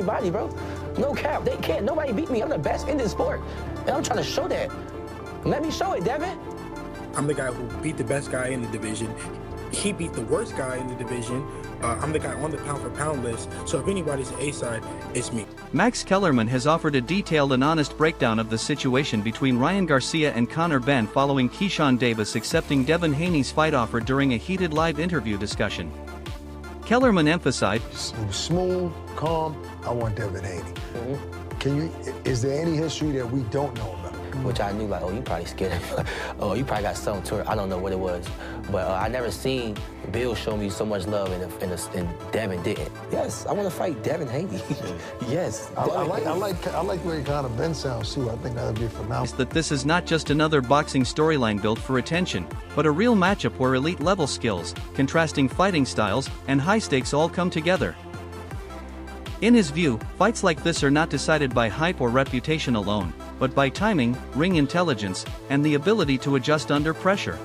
everybody, bro. No cap. They can't. Nobody beat me. I'm the best in this sport. And I'm trying to show that. Let me show it, Devin. I'm the guy who beat the best guy in the division. He beat the worst guy in the division. I'm the guy on the pound-for-pound list. So if anybody's an A-side, it's me. Max Kellerman has offered a detailed and honest breakdown of the situation between Ryan Garcia and Conor Benn following Keyshawn Davis accepting Devin Haney's fight offer during a heated live interview discussion. Kellerman emphasized, He was smooth, calm. I want Devin Haney. Is there any history that we don't know about? Which I knew, like, oh, you probably scared of me. Oh, you probably got something to her. I don't know what it was. But I never seen Bill show me so much love, and Devin didn't. Yes, I want to fight Devin Haney. Yes. I like the way Conor Benn sounds, too. I think that would be phenomenal. that this is not just another boxing storyline built for attention, but a real matchup where elite-level skills, contrasting fighting styles, and high stakes all come together. In his view, fights like this are not decided by hype or reputation alone, but by timing, ring intelligence, and the ability to adjust under pressure.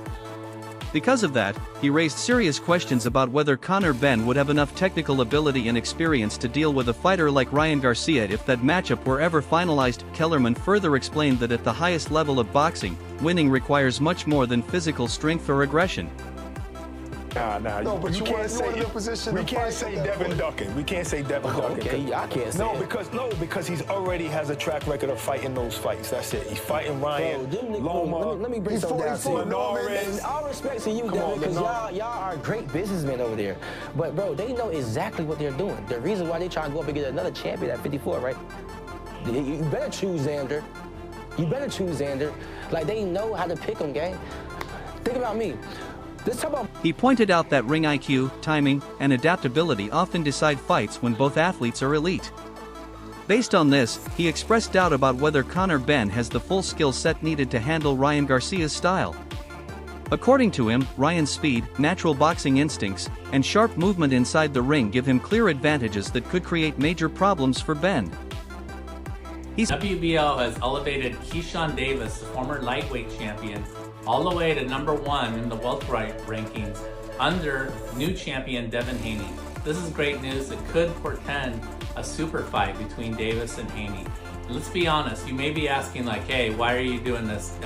Because of that, he raised serious questions about whether Conor Benn would have enough technical ability and experience to deal with a fighter like Ryan Garcia if that matchup were ever finalized. Kellerman further explained that at the highest level of boxing, winning requires much more than physical strength or aggression. No, but you can't say in a position. We can't say Devin ducking. We can't say Devin ducking. Okay, I can't say it. Because he's already has a track record of fighting those fights. That's it. He's fighting Ryan, Bro, Loma. let me bring something down to you. Linares. And all respect to you, Devin, because y'all are great businessmen over there. But, bro, they know exactly what they're doing. The reason why they trying to go up and get another champion at 54, right? You better choose Xander. You better choose Xander. Like, they know how to pick them, gang. Think about me. Let's talk about... He pointed out that ring IQ, timing, and adaptability often decide fights when both athletes are elite. Based on this, he expressed doubt about whether Conor Benn has the full skill set needed to handle Ryan Garcia's style. According to him, Ryan's speed, natural boxing instincts, and sharp movement inside the ring give him clear advantages that could create major problems for Benn. WBO has elevated Keyshawn Davis, the former lightweight champion, all the way to #1 in the welterweight rankings under new champion Devin Haney. This is great news that could portend a super fight between Davis and Haney. Let's be honest, you may be asking like, hey, why are you doing this?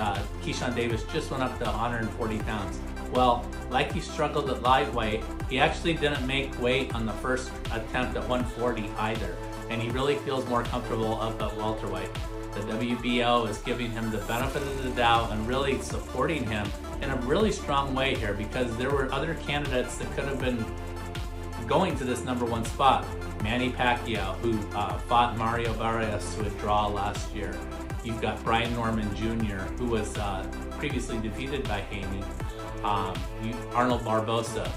Keyshawn Davis just went up to 140 pounds. Well, like he struggled at lightweight, he actually didn't make weight on the first attempt at 140 either, and he really feels more comfortable up at welterweight. The WBO is giving him the benefit of the doubt and really supporting him in a really strong way here, because there were other candidates that could have been going to this #1 spot. Manny Pacquiao, who fought Mario Barrios to a draw last year. You've got Brian Norman Jr., who was previously defeated by Haney. Arnold Barbosa,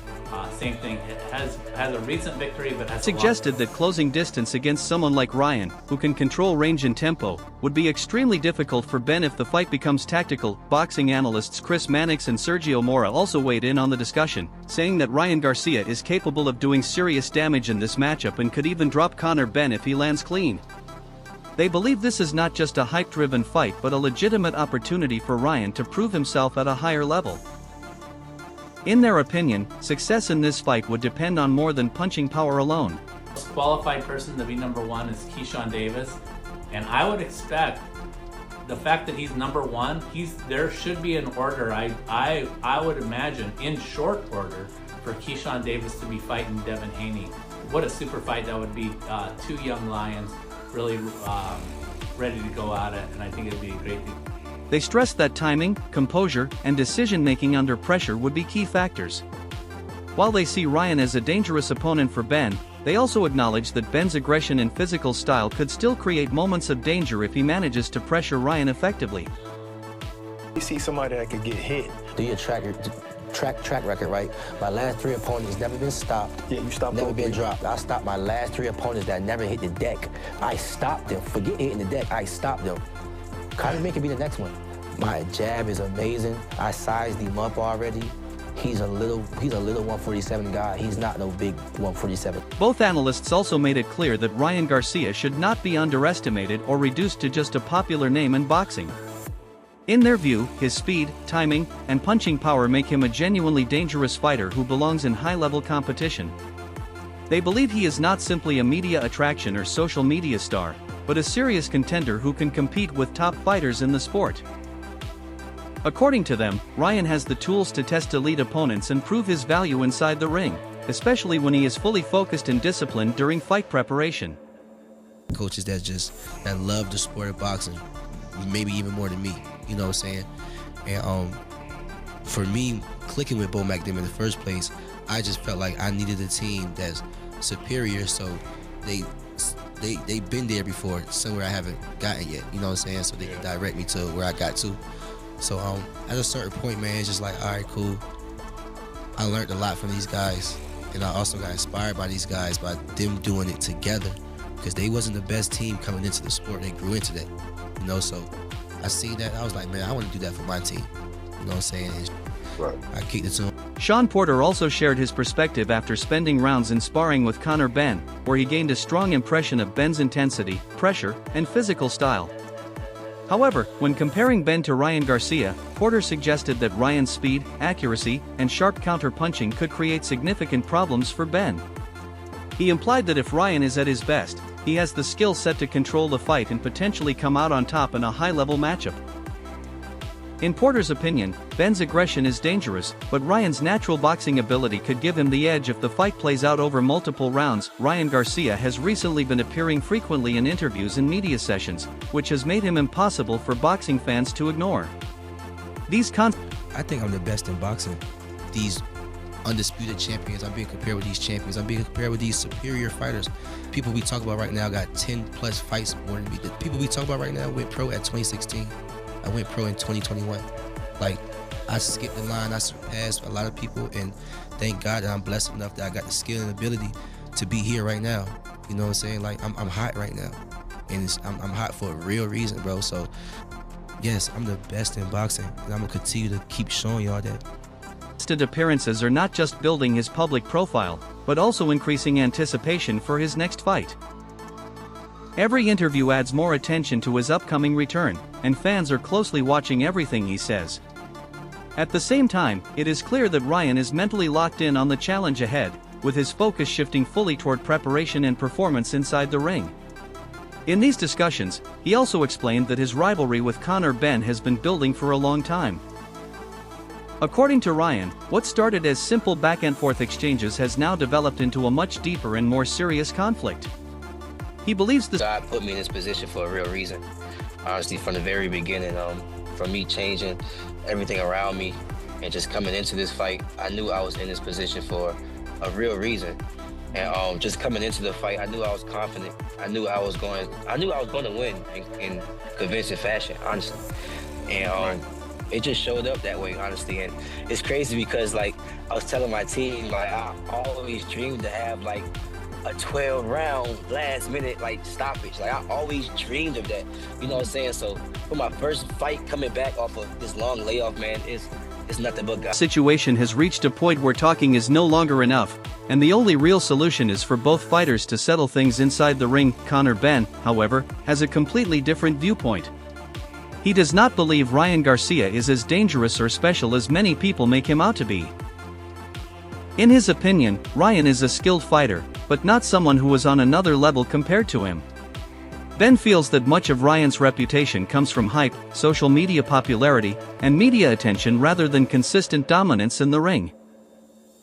same thing. It has a recent victory, but has suggested that closing distance against someone like Ryan, who can control range and tempo, would be extremely difficult for Benn if the fight becomes tactical. Boxing analysts Chris Mannix and Sergio Mora also weighed in on the discussion, saying that Ryan Garcia is capable of doing serious damage in this matchup and could even drop Conor Benn if he lands clean. They believe this is not just a hype-driven fight but a legitimate opportunity for Ryan to prove himself at a higher level. In their opinion, success in this fight would depend on more than punching power alone. The most qualified person to be #1 is Keyshawn Davis, and I would expect the fact that he's #1, there should be an order, I would imagine, in short order, for Keyshawn Davis to be fighting Devin Haney. What a super fight that would be. Two young lions really ready to go at it, and I think it would be a great thing. They stressed that timing, composure, and decision-making under pressure would be key factors. While they see Ryan as a dangerous opponent for Benn, they also acknowledge that Benn's aggression and physical style could still create moments of danger if he manages to pressure Ryan effectively. You see somebody that could get hit. Do your track record, right? My last 3 opponents never been stopped. Yeah, you stopped. Never been dropped. I stopped my last 3 opponents that never hit the deck. I stopped them. Forget hitting the deck. I stopped them. Conor Benn could be the next one. My jab is amazing. I sized him up already. He's a little 147 guy. He's not no big 147. Both analysts also made it clear that Ryan Garcia should not be underestimated or reduced to just a popular name in boxing. In their view, his speed, timing, and punching power make him a genuinely dangerous fighter who belongs in high-level competition. They believe he is not simply a media attraction or social media star, but a serious contender who can compete with top fighters in the sport. According to them, Ryan has the tools to test elite opponents and prove his value inside the ring, especially when he is fully focused and disciplined during fight preparation. Coaches that love the sport of boxing, maybe even more than me, you know what I'm saying? And for me, clicking with Bo McDim in the first place, I just felt like I needed a team that's superior, so they've been there before, somewhere I haven't gotten yet, you know what I'm saying? So they can direct me to where I got to. So at a certain point, man, it's just like, all right, cool. I learned a lot from these guys, and I also got inspired by these guys, by them doing it together, because they wasn't the best team coming into the sport. They grew into that, you know? So I see that, I was like, man, I want to do that for my team, you know what I'm saying? Right. I kicked it to him. Shawn Porter also shared his perspective after spending rounds in sparring with Conor Benn, where he gained a strong impression of Benn's intensity, pressure, and physical style. However, when comparing Benn to Ryan Garcia, Porter suggested that Ryan's speed, accuracy, and sharp counter-punching could create significant problems for Benn. He implied that if Ryan is at his best, he has the skill set to control the fight and potentially come out on top in a high-level matchup. In Porter's opinion, Benn's aggression is dangerous, but Ryan's natural boxing ability could give him the edge if the fight plays out over multiple rounds. Ryan Garcia has recently been appearing frequently in interviews and media sessions, which has made him impossible for boxing fans to ignore. I think I'm the best in boxing. These undisputed champions, I'm being compared with these champions, I'm being compared with these superior fighters. People we talk about right now got 10 plus fights more than me. The people we talk about right now went pro at 2016. I went pro in 2021. Like, I skipped the line, I surpassed a lot of people, and thank God that I'm blessed enough that I got the skill and ability to be here right now. You know what I'm saying? Like, I'm hot right now, and I'm hot for a real reason, bro. So, yes, I'm the best in boxing, and I'm gonna continue to keep showing y'all that. Constant appearances are not just building his public profile, but also increasing anticipation for his next fight. Every interview adds more attention to his upcoming return, and fans are closely watching everything he says. At the same time, it is clear that Ryan is mentally locked in on the challenge ahead, with his focus shifting fully toward preparation and performance inside the ring. In these discussions, he also explained that his rivalry with Conor Benn has been building for a long time. According to Ryan, what started as simple back-and-forth exchanges has now developed into a much deeper and more serious conflict. He believes God put me in this position for a real reason. Honestly, from the very beginning, from me changing everything around me and just coming into this fight, I knew I was in this position for a real reason. And just coming into the fight, I knew I was confident. I knew I was going to win in convincing fashion, honestly. And it just showed up that way, honestly. And it's crazy because, like, I was telling my team, like, I always dreamed to have, like, a 12-round last-minute, like, stoppage. Like, I always dreamed of that. You know what I'm saying? So, for my first fight coming back off of this long layoff, man, it's nothing but God. The situation has reached a point where talking is no longer enough, and the only real solution is for both fighters to settle things inside the ring. Conor Benn, however, has a completely different viewpoint. He does not believe Ryan Garcia is as dangerous or special as many people make him out to be. In his opinion, Ryan is a skilled fighter, but not someone who is on another level compared to him. Benn feels that much of Ryan's reputation comes from hype, social media popularity, and media attention rather than consistent dominance in the ring.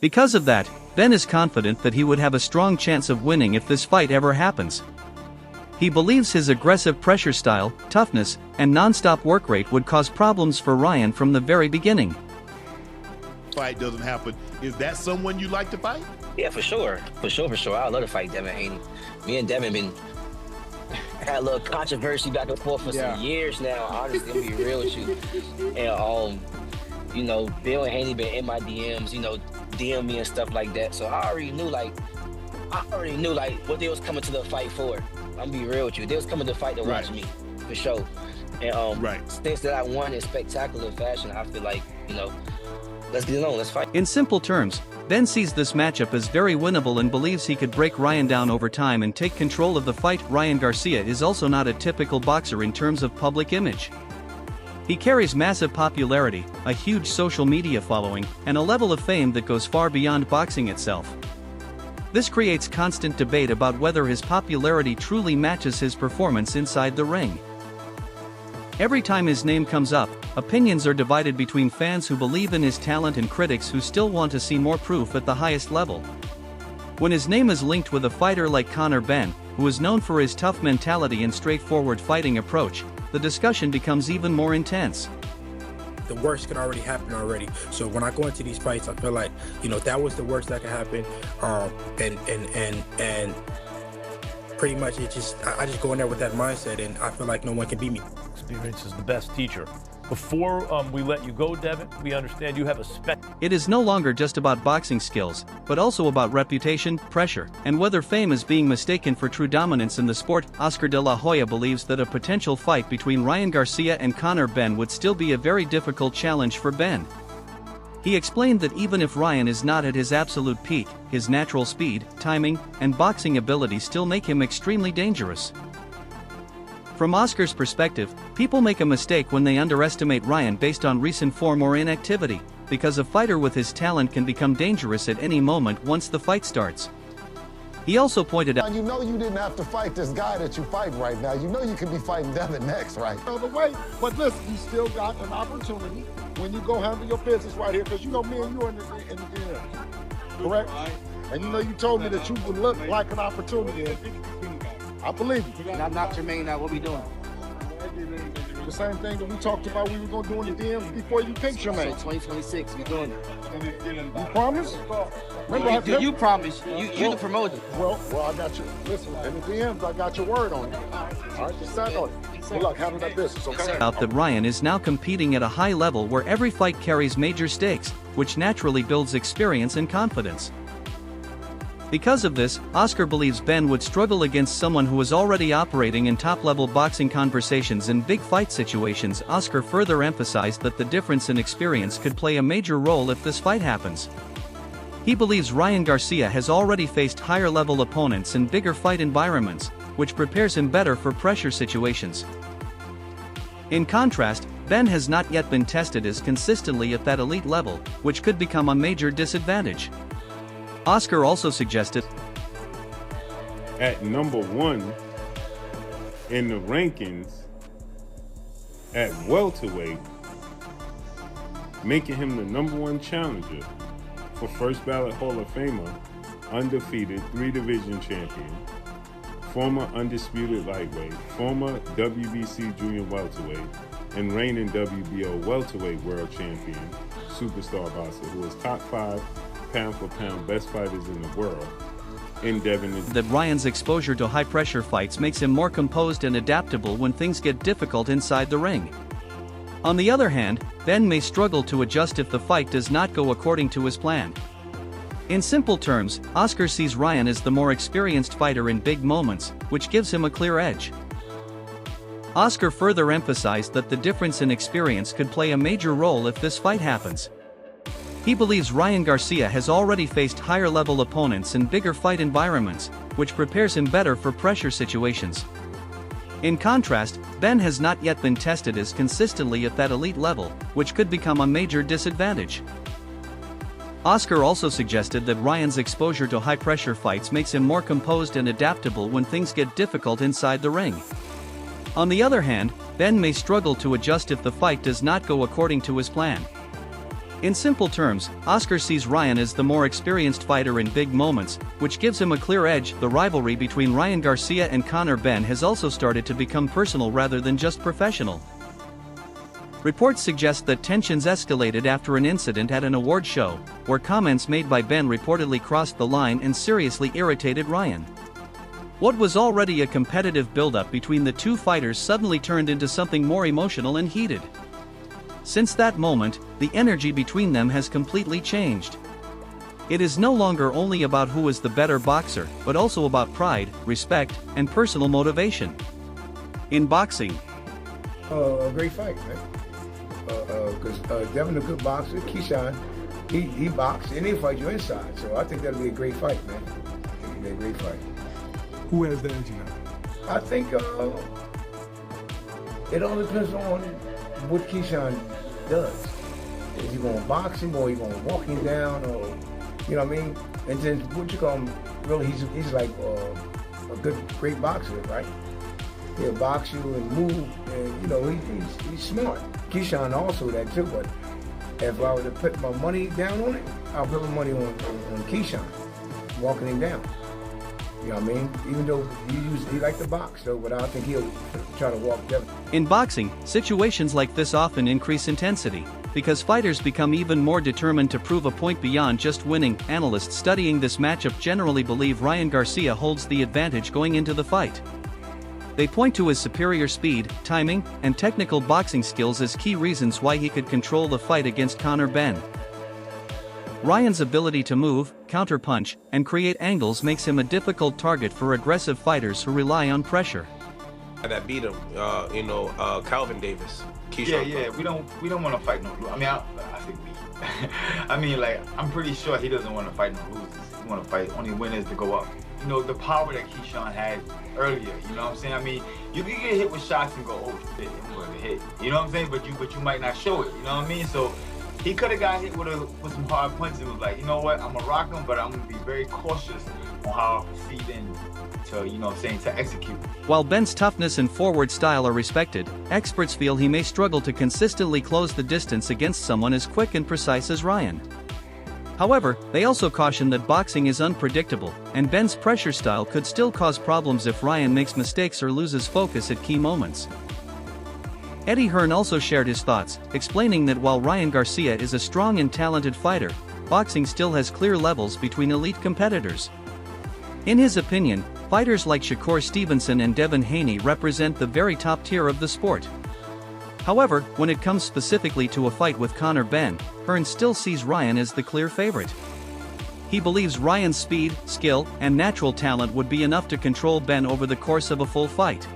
Because of that, Benn is confident that he would have a strong chance of winning if this fight ever happens. He believes his aggressive pressure style, toughness, and non-stop work rate would cause problems for Ryan from the very beginning. Fight doesn't happen. Is that someone you like to fight? Yeah, for sure. I love to fight Devin Haney. Me and Devin had a little controversy back and forth for some years now. Honestly, I'm gonna be real with you. And you know, Bill and Haney been in my DMs, you know, DM me and stuff like that. So I already knew like what they was coming to the fight for. I'm gonna be real with you. They was coming to fight to watch me, for sure. And since that I won in spectacular fashion, I feel like, you know, let's get it on, let's fight. In simple terms, Benn sees this matchup as very winnable and believes he could break Ryan down over time and take control of the fight. Ryan Garcia is also not a typical boxer in terms of public image. He carries massive popularity, a huge social media following, and a level of fame that goes far beyond boxing itself. This creates constant debate about whether his popularity truly matches his performance inside the ring. Every time his name comes up, opinions are divided between fans who believe in his talent and critics who still want to see more proof at the highest level. When his name is linked with a fighter like Conor Benn, who is known for his tough mentality and straightforward fighting approach, the discussion becomes even more intense. The worst can already happen already. So when I go into these fights, I feel like, that was the worst that could happen. And pretty much I just go in there with that mindset, and I feel like no one can beat me. Experience is the best teacher. Before we let you go, Devin, we understand you have a It is no longer just about boxing skills, but also about reputation, pressure, and whether fame is being mistaken for true dominance in the sport. Oscar de la Hoya believes that a potential fight between Ryan Garcia and Conor Benn would still be a very difficult challenge for Benn. He explained that even if Ryan is not at his absolute peak, his natural speed, timing, and boxing ability still make him extremely dangerous. From Oscar's perspective, people make a mistake when they underestimate Ryan based on recent form or inactivity, because a fighter with his talent can become dangerous at any moment once the fight starts. He also pointed out, You didn't have to fight this guy that you're fighting right now. You could be fighting Devin next, right? The way, but listen, you still got an opportunity when you go handle your business right here, because me and you are in the game, correct? And you told me that you would look like an opportunity. I believe you. Not Jermaine, now what we doing? The same thing that we talked about we were going to do in the DMs before you picked Jermaine. So 2026, we doing it. You promise? Remember, you promise. You the promoter. Well, I got you. Listen, in the DMs, I got your word on it. All right, just stand on it. Good luck, handle that business, okay? That Ryan is now competing at a high level where every fight carries major stakes, which naturally builds experience and confidence. Because of this, Oscar believes Benn would struggle against someone who is already operating in top-level boxing conversations in big fight situations. Oscar further emphasized that the difference in experience could play a major role if this fight happens. He believes Ryan Garcia has already faced higher-level opponents in bigger fight environments, which prepares him better for pressure situations. In contrast, Benn has not yet been tested as consistently at that elite level, which could become a major disadvantage. Oscar also suggested, at number 1 in the rankings at welterweight, making him the number 1 challenger for first ballot Hall of Famer, undefeated 3-division champion, former undisputed lightweight, former WBC junior welterweight, and reigning WBO welterweight world champion, superstar boxer who is top 5 pound-for-pound best fighters in the world. In Devin, that Ryan's exposure to high-pressure fights makes him more composed and adaptable when things get difficult inside the ring. On the other hand, Benn may struggle to adjust if the fight does not go according to his plan. In simple terms, Oscar sees Ryan as the more experienced fighter in big moments, which gives him a clear edge. Oscar further emphasized that the difference in experience could play a major role if this fight happens. He believes Ryan Garcia has already faced higher-level opponents in bigger fight environments, which prepares him better for pressure situations. In contrast, Benn has not yet been tested as consistently at that elite level, which could become a major disadvantage. Oscar also suggested that Ryan's exposure to high-pressure fights makes him more composed and adaptable when things get difficult inside the ring. On the other hand, Benn may struggle to adjust if the fight does not go according to his plan. In simple terms, Oscar sees Ryan as the more experienced fighter in big moments, which gives him a clear edge. The rivalry between Ryan Garcia and Conor Benn has also started to become personal rather than just professional. Reports suggest that tensions escalated after an incident at an award show, where comments made by Benn reportedly crossed the line and seriously irritated Ryan. What was already a competitive build-up between the two fighters suddenly turned into something more emotional and heated. Since that moment, the energy between them has completely changed. It is no longer only about who is the better boxer, but also about pride, respect, and personal motivation. In boxing, a great fight, man. Because Devin a good boxer, Keyshawn, he boxed and he fight you inside. So I think that'll be a great fight, man. It'll be a great fight. Who has the edge now? I think it all depends on what Keyshawn does. Is he going to box him or he going to walk him down? Or You know what I mean? And then what you call him? Really, he's like a great boxer, right? He'll box you and move, and you know he's smart. Keyshawn also that too, but if I were to put my money down on it, I'll put my money on Keyshawn, walking him down. You know what I mean? Even though he likes to box, though, but I think he'll try to walk Devin. In boxing, situations like this often increase intensity, because fighters become even more determined to prove a point beyond just winning. Analysts studying this matchup generally believe Ryan Garcia holds the advantage going into the fight. They point to his superior speed, timing, and technical boxing skills as key reasons why he could control the fight against Conor Benn. Ryan's ability to move, counterpunch, and create angles makes him a difficult target for aggressive fighters who rely on pressure. That beat him, Calvin Davis. Keyshawn. Yeah, we don't want to fight no losers. I mean, I think we. I mean, like, I'm pretty sure he doesn't want to fight no losers. He want to fight only winners to go up. You know, the power that Keyshawn had earlier, you know what I'm saying? I mean, you can get hit with shots and go, oh shit, I'm going to hit. You know what I'm saying? But you might not show it, you know what I mean? So he could have got hit with some hard punches and was like, you know what, I'm going to rock him, but I'm going to be very cautious on how I proceed to, you know what I'm saying, to execute. While Benn's toughness and forward style are respected, experts feel he may struggle to consistently close the distance against someone as quick and precise as Ryan. However, they also caution that boxing is unpredictable, and Benn's pressure style could still cause problems if Ryan makes mistakes or loses focus at key moments. Eddie Hearn also shared his thoughts, explaining that while Ryan Garcia is a strong and talented fighter, boxing still has clear levels between elite competitors. In his opinion, fighters like Shakur Stevenson and Devin Haney represent the very top tier of the sport. However, when it comes specifically to a fight with Conor Benn, Hearn still sees Ryan as the clear favorite. He believes Ryan's speed, skill, and natural talent would be enough to control Benn over the course of a full fight.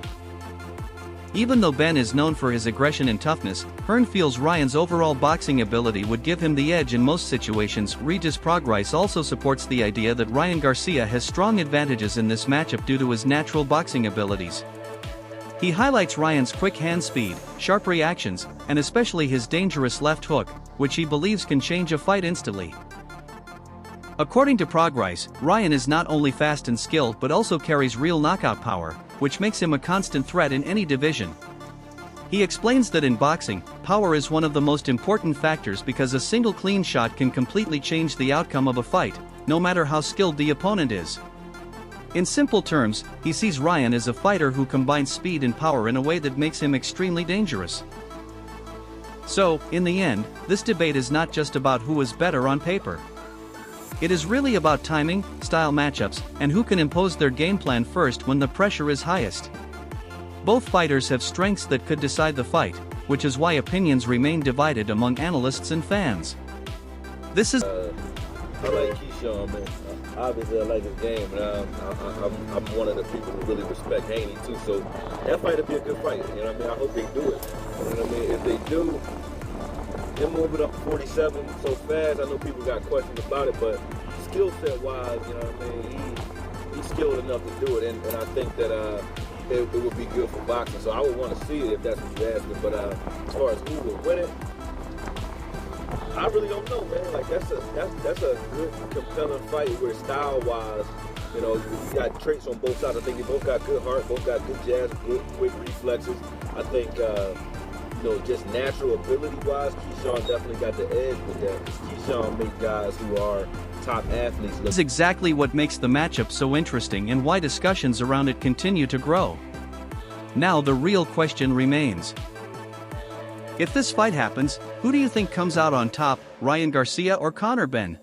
Even though Benn is known for his aggression and toughness, Hearn feels Ryan's overall boxing ability would give him the edge in most situations. Regis Progrise also supports the idea that Ryan Garcia has strong advantages in this matchup due to his natural boxing abilities. He highlights Ryan's quick hand speed, sharp reactions, and especially his dangerous left hook, which he believes can change a fight instantly. According to Progrise, Ryan is not only fast and skilled but also carries real knockout power, which makes him a constant threat in any division. He explains that in boxing, power is one of the most important factors because a single clean shot can completely change the outcome of a fight, no matter how skilled the opponent is. In simple terms, he sees Ryan as a fighter who combines speed and power in a way that makes him extremely dangerous. So, in the end, this debate is not just about who is better on paper. It is really about timing, style matchups, and who can impose their game plan first when the pressure is highest. Both fighters have strengths that could decide the fight, which is why opinions remain divided among analysts and fans. This is I like Keyshawn, man. Obviously, I like his game, and I'm one of the people who really respect Haney, too. So that fight will be a good fight, you know what I mean? I hope they do it. You know what I mean? If they do, him moving up to 47 so fast, I know people got questions about it, but skill set wise, you know what I mean? He's skilled enough to do it, and I think that it would be good for boxing. So I would want to see it if that's what you're asking. But as far as who will win it, I really don't know, man. Like that's a good, compelling fight where style-wise, you know, you got traits on both sides. I think they both got good heart, both got good jabs, good quick reflexes. I think, you know, just natural ability-wise, Keyshawn definitely got the edge with that. Keyshawn make guys who are top athletes. This is exactly what makes the matchup so interesting and why discussions around it continue to grow. Now the real question remains. If this fight happens, who do you think comes out on top, Ryan Garcia or Conor Benn?